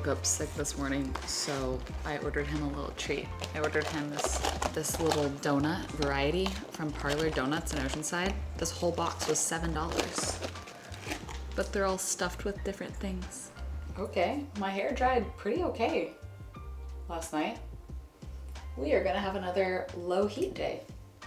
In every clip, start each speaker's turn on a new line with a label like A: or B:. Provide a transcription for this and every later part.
A: woke up sick this morning, so I ordered him a little treat. I ordered him this little donut variety from Parlor Donuts in Oceanside. This whole box was $7, but they're all stuffed with different things. Okay, my hair dried pretty okay last night. We are gonna have another low heat day,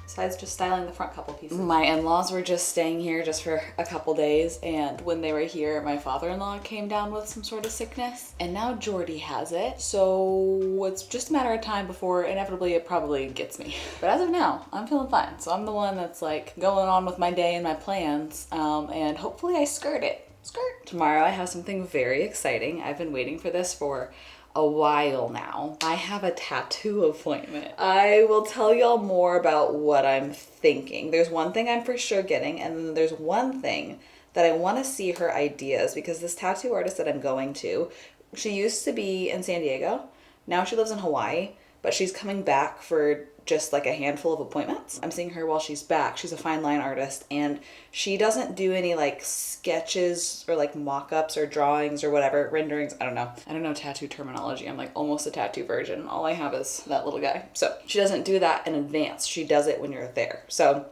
A: besides just styling the front couple pieces. My in-laws were just staying here just for a couple days, and when they were here, my father-in-law came down with some sort of sickness, and now Jordy has it. So it's just a matter of time before inevitably it probably gets me. But as of now, I'm feeling fine. So I'm the one that's like going on with my day and my plans, and hopefully I skirt it. Skirt. Tomorrow I have something very exciting. I've been waiting for this for a while now. I have a tattoo appointment. I will tell y'all more about what I'm thinking. There's one thing I'm for sure getting, and then there's one thing that I want to see her ideas, because this tattoo artist that I'm going to, she used to be in San Diego. Now she lives in Hawaii, but she's coming back for just like a handful of appointments. I'm seeing her while she's back. She's a fine line artist, and she doesn't do any like sketches or like mock-ups or drawings or whatever, renderings. I don't know tattoo terminology. I'm like almost a tattoo virgin. All I have is that little guy. So she doesn't do that in advance. She does it when you're there. So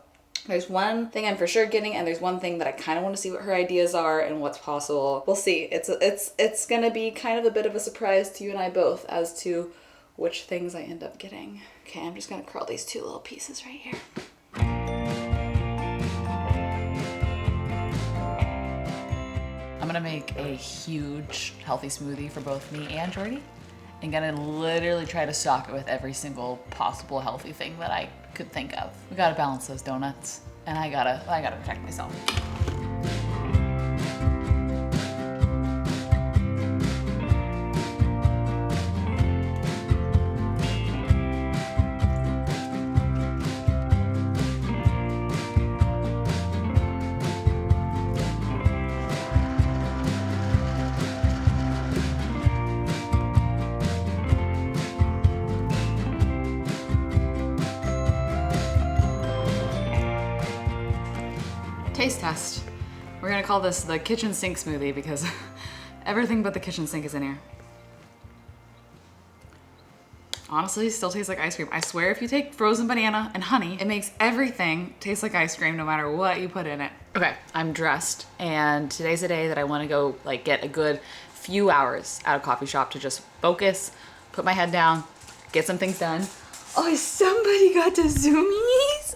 A: there's one thing I'm for sure getting, and there's one thing that I kind of want to see what her ideas are and what's possible. We'll see. It's gonna be kind of a bit of a surprise to you and I both as to which things I end up getting. Okay, I'm just gonna curl these two little pieces right here. I'm gonna make a huge healthy smoothie for both me and Jordy, and gonna literally try to stock it with every single possible healthy thing that I could think of. We gotta balance those donuts, and I gotta protect myself. Taste test. We're gonna call this the kitchen sink smoothie because everything but the kitchen sink is in here. Honestly, it still tastes like ice cream. I swear if you take frozen banana and honey, it makes everything taste like ice cream no matter what you put in it. Okay, I'm dressed, and today's a day that I wanna go like get a good few hours at a coffee shop to just focus, put my head down, get some things done. Oh, somebody got the zoomies.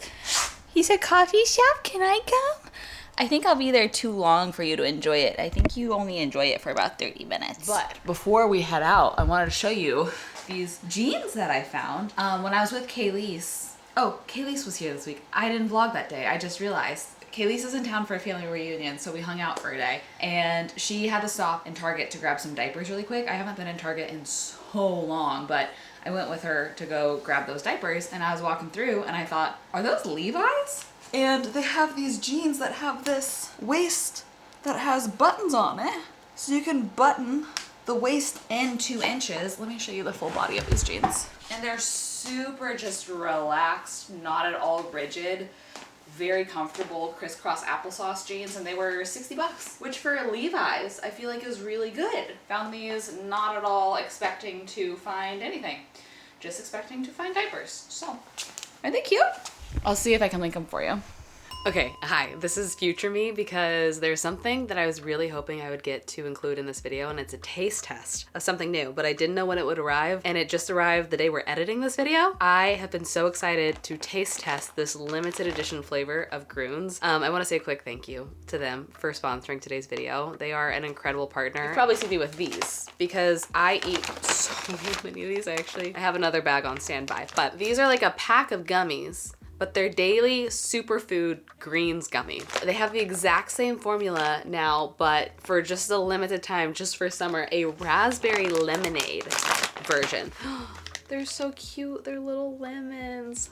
A: He said, coffee shop, can I come? I think I'll be there too long for you to enjoy it. I think you only enjoy it for about 30 minutes. But before we head out, I wanted to show you these jeans that I found when I was with Kayleese. Oh, Kayleese was here this week. I didn't vlog that day. I just realized. Kayleese is in town for a family reunion, so we hung out for a day. And she had to stop in Target to grab some diapers really quick. I haven't been in Target in so long, but I went with her to go grab those diapers, and I was walking through and I thought, are those Levi's? And they have these jeans that have this waist that has buttons on it. So you can button the waist in 2 inches. Let me show you the full body of these jeans. And they're super just relaxed, not at all rigid, very comfortable crisscross applesauce jeans, and they were 60 bucks, which for Levi's I feel like is really good. Found these not at all expecting to find anything, just expecting to find diapers. So, are they cute? I'll see if I can link them for you.
B: Okay, hi, this is future me because there's something that I was really hoping I would get to include in this video, and it's a taste test of something new, but I didn't know when it would arrive, and it just arrived the day we're editing this video. I have been so excited to taste test this limited edition flavor of Groons. I want to say a quick thank you to them for sponsoring today's video. They are an incredible partner. You've probably seen me with these because I eat so many of these. I have another bag on standby, but these are like a pack of gummies, but they're daily superfood greens gummy. They have the exact same formula now, but for just a limited time, just for summer, a raspberry lemonade version. They're so cute, they're little lemons.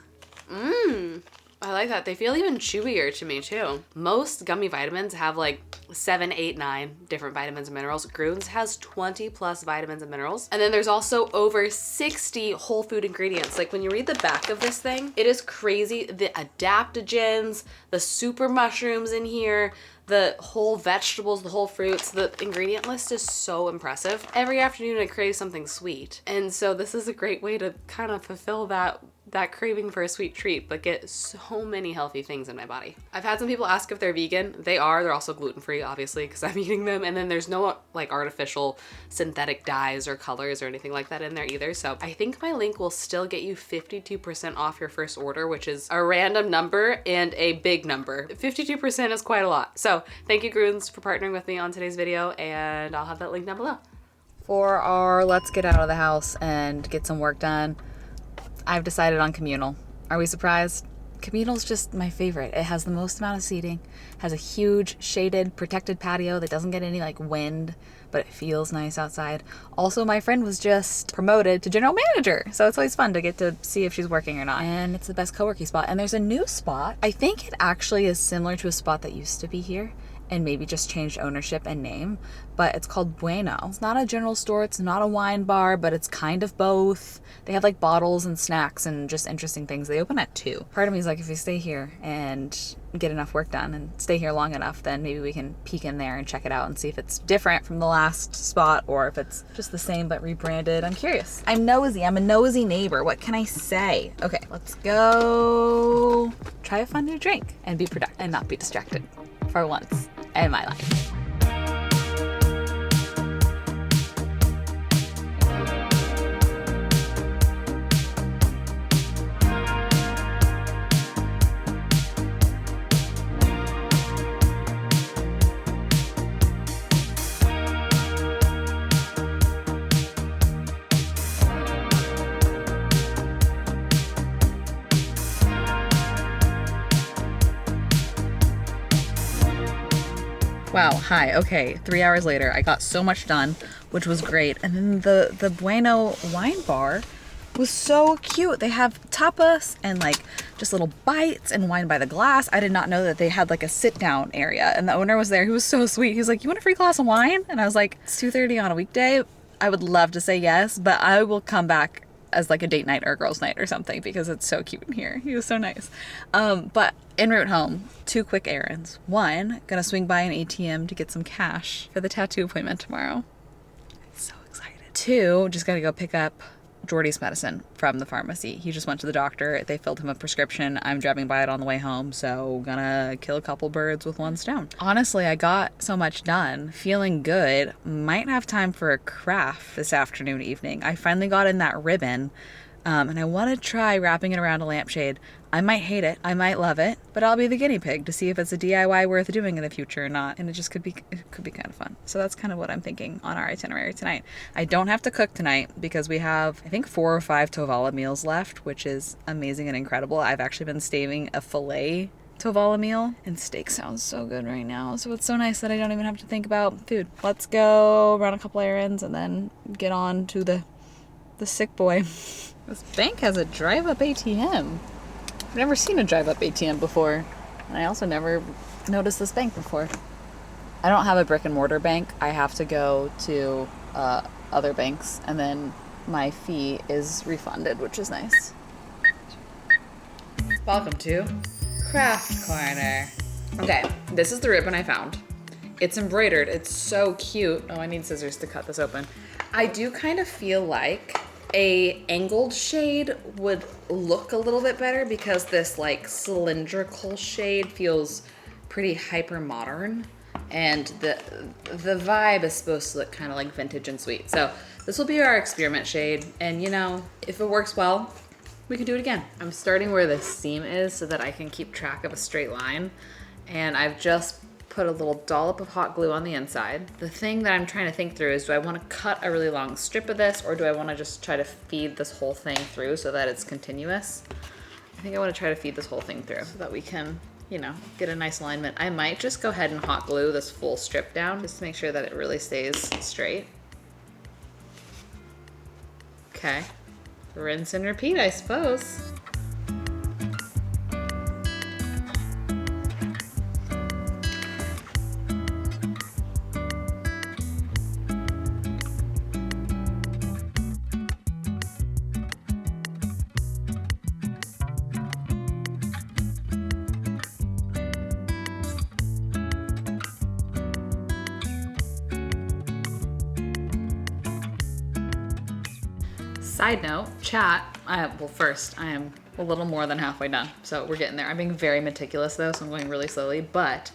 B: I like that. They feel even chewier to me too. Most gummy vitamins have like 7, 8, 9 different vitamins and minerals. Grüns has 20 plus vitamins and minerals. And then there's also over 60 whole food ingredients. Like when you read the back of this thing, it is crazy. The adaptogens, the super mushrooms in here, the whole vegetables, the whole fruits, the ingredient list is so impressive. Every afternoon I crave something sweet. And so this is a great way to kind of fulfill that craving for a sweet treat, but get so many healthy things in my body. I've had some people ask if they're vegan. They are. They're also gluten-free, obviously, because I'm eating them. And then there's no like artificial synthetic dyes or colors or anything like that in there either. So I think my link will still get you 52% off your first order, which is a random number and a big number. 52% is quite a lot. So thank you, Grüns, for partnering with me on today's video, and I'll have that link down below.
A: For our let's get out of the house and get some work done, I've decided on communal. Are we surprised? Communal's just my favorite. It has the most amount of seating, has a huge shaded protected patio that doesn't get any like wind, but it feels nice outside. Also, my friend was just promoted to general manager, so it's always fun to get to see if she's working or not. And it's the best co-working spot. And there's a new spot. I think it actually is similar to a spot that used to be here and maybe just changed ownership and name, but it's called Bueno. It's not a general store, it's not a wine bar, but it's kind of both. They have like bottles and snacks and just interesting things. They open at 2. Part of me is like, if we stay here and get enough work done and stay here long enough, then maybe we can peek in there and check it out and see if it's different from the last spot or if it's just the same but rebranded. I'm curious. I'm nosy. I'm a nosy neighbor. What can I say? Okay, let's go try a fun new drink and be productive and not be distracted for once in my life. Wow, hi, okay, 3 hours later, I got so much done, which was great. And then the Bueno wine bar was so cute. They have tapas and like just little bites and wine by the glass. I did not know that they had like a sit down area, and the owner was there. He was so sweet. He was like, "You want a free glass of wine?" And I was like, "It's 2:30 on a weekday. I would love to say yes, but I will come back as like a date night or a girls night or something because it's so cute in here." He was so nice. But en route home, 2 quick errands. 1, gonna swing by an ATM to get some cash for the tattoo appointment tomorrow. I'm so excited. 2, just gotta go pick up Jordy's medicine from the pharmacy. He just went to the doctor. They filled him a prescription. I'm driving by it on the way home, so gonna kill a couple birds with one stone. Honestly, I got so much done, feeling good. Might have time for a craft this afternoon, evening. I finally got in that ribbon, and I want to try wrapping it around a lampshade. I might hate it, I might love it, but I'll be the guinea pig to see if it's a DIY worth doing in the future or not. And it could be kind of fun. So that's kind of what I'm thinking on our itinerary tonight. I don't have to cook tonight because we have, I think, 4 or 5 Tovala meals left, which is amazing and incredible. I've actually been staving a filet Tovala meal, and steak sounds so good right now. So it's so nice that I don't even have to think about food. Let's go run a couple errands and then get on to the sick boy. This bank has a drive-up ATM. I've never seen a drive-up ATM before. And I also never noticed this bank before. I don't have a brick and mortar bank. I have to go to other banks, and then my fee is refunded, which is nice. Welcome to Craft Corner. Okay, this is the ribbon I found. It's embroidered. It's so cute. Oh, I need scissors to cut this open. I do kind of feel like a angled shade would look a little bit better because this like cylindrical shade feels pretty hyper modern, and the vibe is supposed to look kind of like vintage and sweet. So this will be our experiment shade, and you know, if it works well, we can do it again. I'm starting where the seam is so that I can keep track of a straight line, and I've just put a little dollop of hot glue on the inside. The thing that I'm trying to think through is, do I want to cut a really long strip of this, or do I want to just try to feed this whole thing through so that it's continuous? I think I want to try to feed this whole thing through so that we can, you know, get a nice alignment. I might just go ahead and hot glue this full strip down just to make sure that it really stays straight. Okay, rinse and repeat, I suppose. Side note, chat, well first, I am a little more than halfway done, so we're getting there. I'm being very meticulous though, so I'm going really slowly, but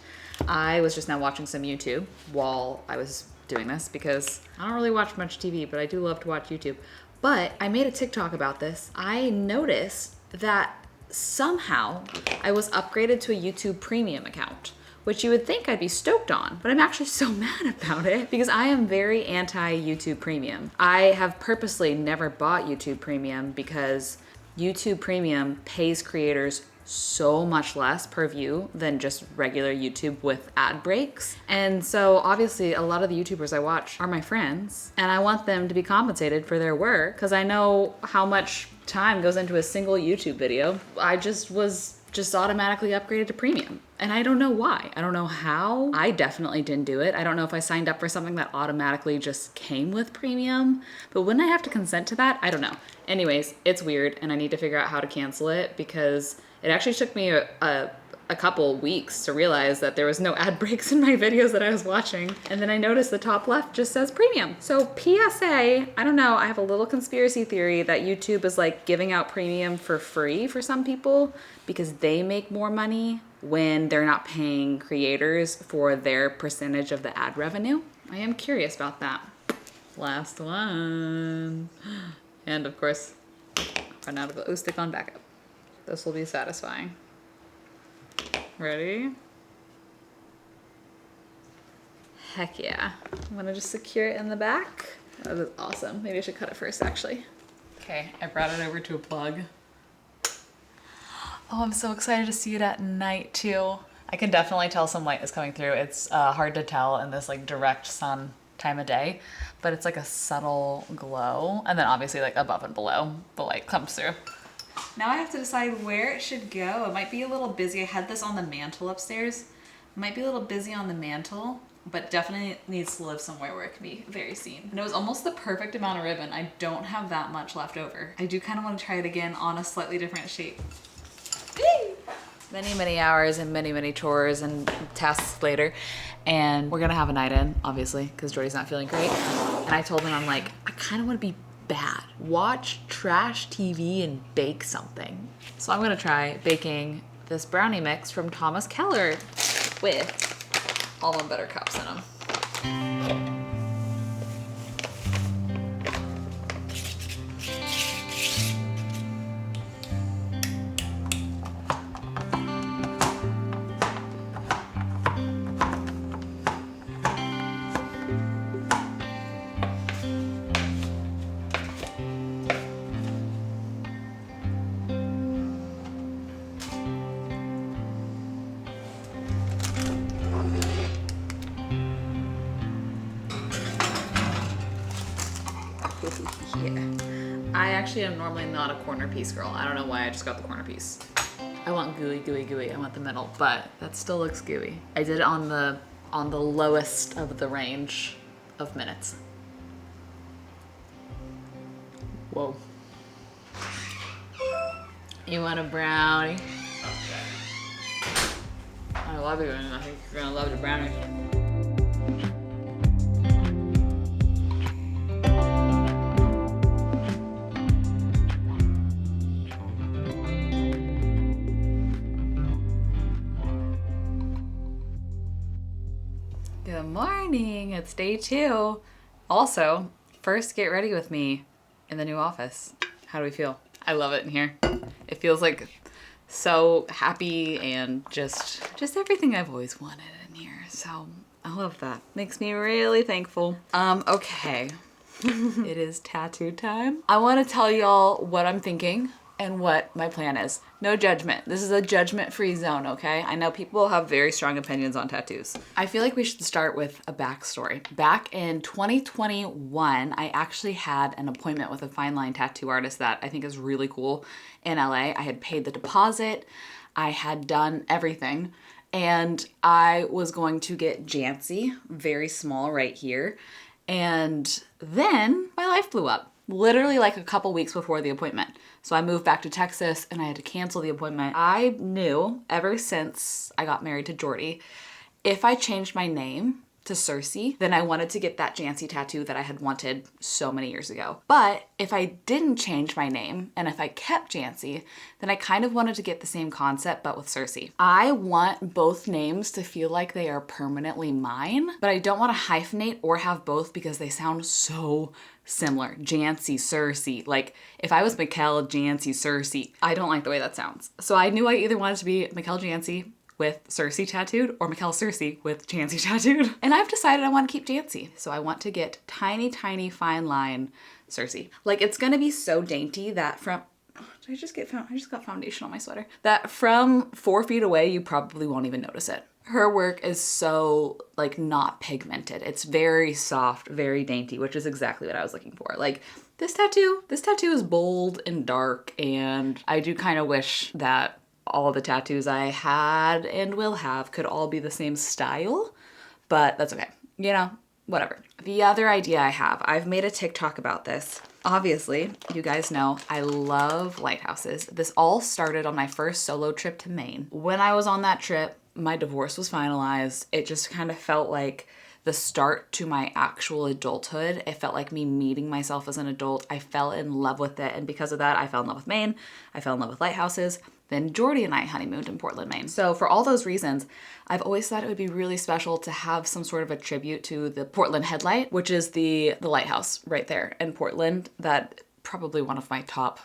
A: I was just now watching some YouTube while I was doing this because I don't really watch much TV, but I do love to watch YouTube. But I made a TikTok about this. I noticed that somehow I was upgraded to a YouTube premium account, which you would think I'd be stoked on, but I'm actually so mad about it because I am very anti-YouTube Premium. I have purposely never bought YouTube Premium because YouTube Premium pays creators so much less per view than just regular YouTube with ad breaks. And so obviously a lot of the YouTubers I watch are my friends and I want them to be compensated for their work because I know how much time goes into a single YouTube video. I was automatically upgraded to premium. And I don't know why. I don't know how. I definitely didn't do it. I don't know if I signed up for something that automatically just came with premium, but wouldn't I have to consent to that? I don't know. Anyways, it's weird and I need to figure out how to cancel it because it actually took me a couple weeks to realize that there was no ad breaks in my videos that I was watching. And then I noticed the top left just says premium. So PSA, I don't know, I have a little conspiracy theory that YouTube is like giving out premium for free for some people because they make more money when they're not paying creators for their percentage of the ad revenue. I am curious about that. Last one. And of course, run out of glue. Stick on backup. This will be satisfying. Ready? Heck yeah. I'm gonna just secure it in the back. That is awesome. Maybe I should cut it first, actually. Okay, I brought it over to a plug. Oh, I'm so excited to see it at night too. I can definitely tell some light is coming through. It's hard to tell in this like direct sun time of day, but it's like a subtle glow. And then obviously like above and below, the light comes through. Now I have to decide where it should go. It might be a little busy. I had this on the mantle upstairs. It might be a little busy on the mantle, but definitely needs to live somewhere where it can be very seen. And it was almost the perfect amount of ribbon. I don't have that much left over. I do kind of want to try it again on a slightly different shape. Many hours and many chores and tasks later. And we're gonna have a night in, obviously, because Jordy's not feeling great. And I told him, I'm like, I kind of want to be bad. Watch trash TV and bake something. So I'm gonna try baking this brownie mix from Thomas Keller with almond butter cups in them. Yeah. I actually am normally not a corner piece girl. I don't know why I just got the corner piece. I want gooey. I want the middle, but that still looks gooey. I did it on the lowest of the range of minutes. Whoa. You want a brownie? Okay. I love you, and I think you're gonna love the brownie. Good morning, it's day 2. Also, first get ready with me in the new office. How do we feel? I love it in here. It feels like so happy and just everything I've always wanted in here. So I love that. Makes me really thankful. Okay. It is tattoo time. I want to tell y'all what I'm thinking and what my plan is. No judgment. This is a judgment-free zone, okay? I know people have very strong opinions on tattoos. I feel like we should start with a backstory. Back in 2021, I actually had an appointment with a fine line tattoo artist that I think is really cool in LA. I had paid the deposit. I had done everything. And I was going to get Janse, very small right here. And then my life blew up. Literally like a couple weeks before the appointment. So I moved back to Texas and I had to cancel the appointment. I knew ever since I got married to Jordy, if I changed my name to Cersei, then I wanted to get that Janse tattoo that I had wanted so many years ago. But if I didn't change my name and if I kept Janse, then I kind of wanted to get the same concept but with Cersei. I want both names to feel like they are permanently mine, but I don't want to hyphenate or have both because they sound so similar. Janse, Cersei. Like if I was Michel, Janse, Cersei, I don't like the way that sounds. So I knew I either wanted to be Michel Janse with Cersei tattooed or Michel Cersei with Janse tattooed. And I've decided I want to keep Janse. So I want to get tiny, tiny fine line Cersei. Like it's gonna be so dainty that from, I just got foundation on my sweater. That from 4 feet away, you probably won't even notice it. Her work is so like not pigmented. It's very soft, very dainty, which is exactly what I was looking for. Like this tattoo is bold and dark, and I do kind of wish that all the tattoos I had and will have could all be the same style, but that's okay. You know, whatever. The other idea I have, I've made a TikTok about this. Obviously, you guys know I love lighthouses. This all started on my first solo trip to Maine. When I was on that trip, my divorce was finalized. It just kind of felt like the start to my actual adulthood. It felt like me meeting myself as an adult. I fell in love with it, and because of that, I fell in love with Maine. I fell in love with lighthouses. Then Jordy and I honeymooned in Portland, Maine. So for all those reasons, I've always thought it would be really special to have some sort of a tribute to the Portland Headlight, which is the lighthouse right there in Portland. That probably one of my top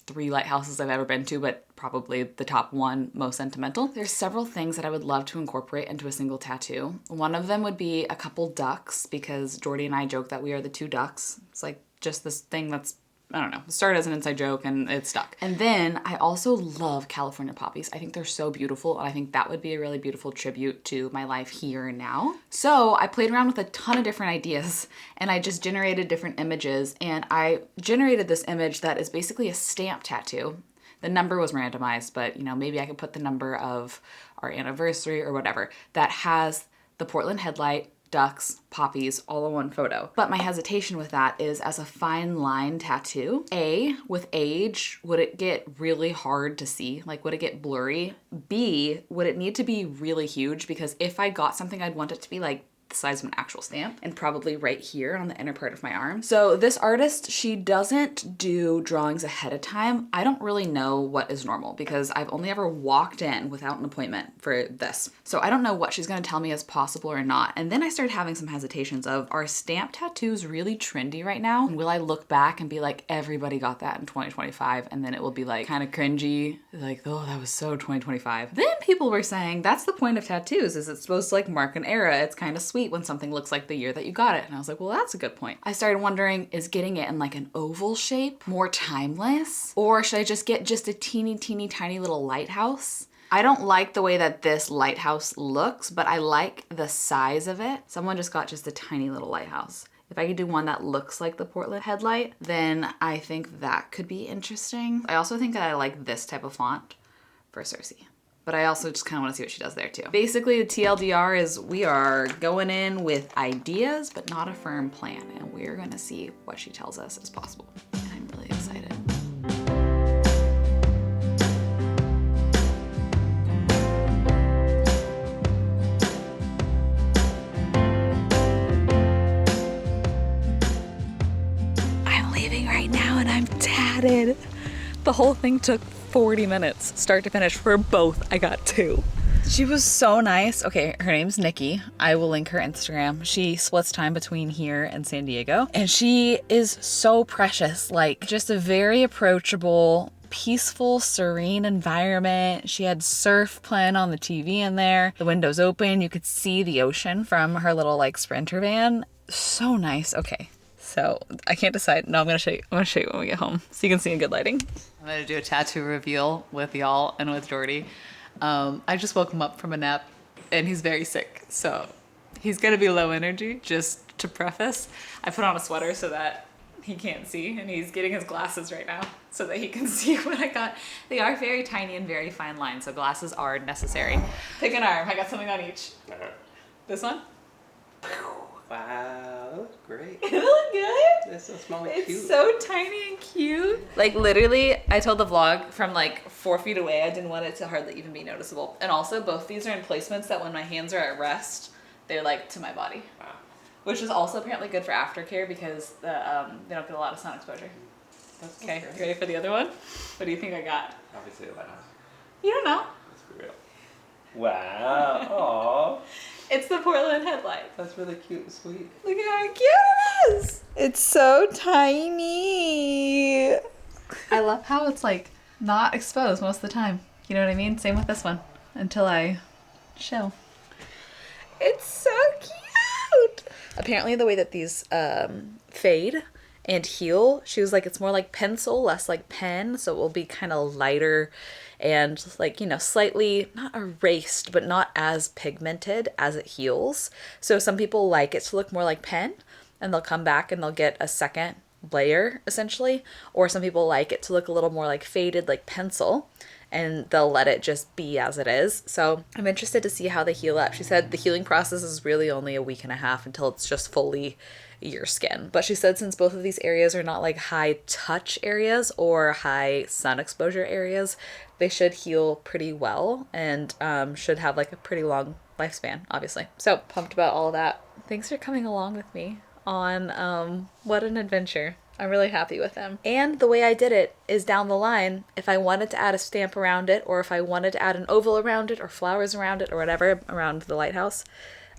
A: 3 lighthouses I've ever been to, but probably the top 1 most sentimental. There's several things that I would love to incorporate into a single tattoo. One of them would be a couple ducks, because Jordy and I joke that we are the 2 ducks. It's like just this thing that's, I don't know, it started as an inside joke and it stuck. And then I also love California poppies. I think they're so beautiful, and I think that would be a really beautiful tribute to my life here and now. So I played around with a ton of different ideas, and I just generated different images, and I generated this image that is basically a stamp tattoo. The number was randomized, but you know, maybe I could put the number of our anniversary or whatever that has the Portland Headlight, ducks, poppies, all in one photo. But my hesitation with that is as a fine line tattoo. A, with age, would it get really hard to see? Like, would it get blurry? B, would it need to be really huge? Because if I got something, I'd want it to be like the size of an actual stamp, and probably right here on the inner part of my arm. So this artist, she doesn't do drawings ahead of time. I don't really know what is normal because I've only ever walked in without an appointment for this. So I don't know what she's gonna tell me is possible or not. And then I started having some hesitations of, are stamp tattoos really trendy right now? And will I look back and be like, everybody got that in 2025, and then it will be like kind of cringy, like, oh, that was so 2025. Then people were saying that's the point of tattoos, is it's supposed to like mark an era. It's kind of sweet when something looks like the year that you got it. And I was like, well, that's a good point. I started wondering, is getting it in like an oval shape more timeless? Or should I just get just a teeny, teeny, tiny little lighthouse? I don't like the way that this lighthouse looks, but I like the size of it. Someone just got just a tiny little lighthouse. If I could do one that looks like the Portland Headlight, then I think that could be interesting. I also think that I like this type of font for Cersei. But I also just kind of want to see what she does there too. Basically, the TLDR is we are going in with ideas, but not a firm plan. And we're going to see what she tells us is possible. And I'm really excited. I'm leaving right now and I'm tatted. The whole thing took 40 minutes, start to finish, for both. I got 2. She was so nice. Okay, her name's Nikki. I will link her Instagram. She splits time between here and San Diego. And she is so precious, like just a very approachable, peaceful, serene environment. She had surf playing on the TV in there. The windows open. You could see the ocean from her little like Sprinter van. So nice. Okay. So I can't decide. No, I'm gonna show you. I'm gonna show you when we get home so you can see in good lighting. I'm gonna do a tattoo reveal with y'all and with Jordy. I just woke him up from a nap and he's very sick. So he's gonna be low energy, just to preface. I put on a sweater so that he can't see, and he's getting his glasses right now so that he can see what I got. They are very tiny and very fine lines, so glasses are necessary. Pick an arm. I got something on each. This one?
C: Wow, that looks great.
A: It look good?
C: It's so small and cute.
A: It's so tiny and cute. Like literally, I told the vlog from like 4 feet away, I didn't want it to hardly even be noticeable. And also both these are in placements that when my hands are at rest, They're like to my body.
C: Wow.
A: Which is also apparently good for aftercare because they don't get a lot of sun exposure. Okay, you ready for the other one? What do you think I got?
C: Obviously a lighthouse.
A: You don't know.
C: Let's be real. Wow. Aww.
A: It's the Portland headlight.
C: That's really cute and sweet.
A: Look at how cute it is. It's so tiny. I love how it's like not exposed most of the time. You know what I mean? Same with this one until I show. It's so cute. Apparently the way that these fade and heal, she was like, it's more like pencil, less like pen. So it will be kind of lighter and like, you know, slightly not erased, but not as pigmented as it heals. So some people like it to look more like pen and they'll come back and they'll get a second layer essentially. Or some people like it to look a little more like faded, like pencil, and they'll let it just be as it is. So I'm interested to see how they heal up. She said the healing process is really only a week and a half until it's just fully your skin. But she said since both of these areas are not like high touch areas or high sun exposure areas, they should heal pretty well and should have like a pretty long lifespan, obviously. So pumped about all of that. Thanks for coming along with me on what an adventure. I'm really happy with them. And the way I did it is down the line, if I wanted to add a stamp around it, or if I wanted to add an oval around it, or flowers around it, or whatever around the lighthouse,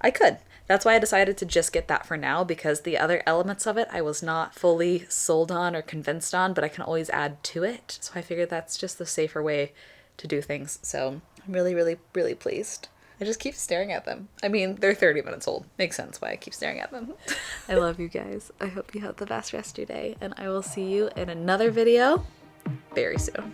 A: I could. That's why I decided to just get that for now, because the other elements of it I was not fully sold on or convinced on, but I can always add to it. So I figured that's just the safer way to do things. So I'm really, really, really pleased. I just keep staring at them. I mean, they're 30 minutes old. Makes sense why I keep staring at them. I love you guys. I hope you have the best rest of your day, and I will see you in another video very soon.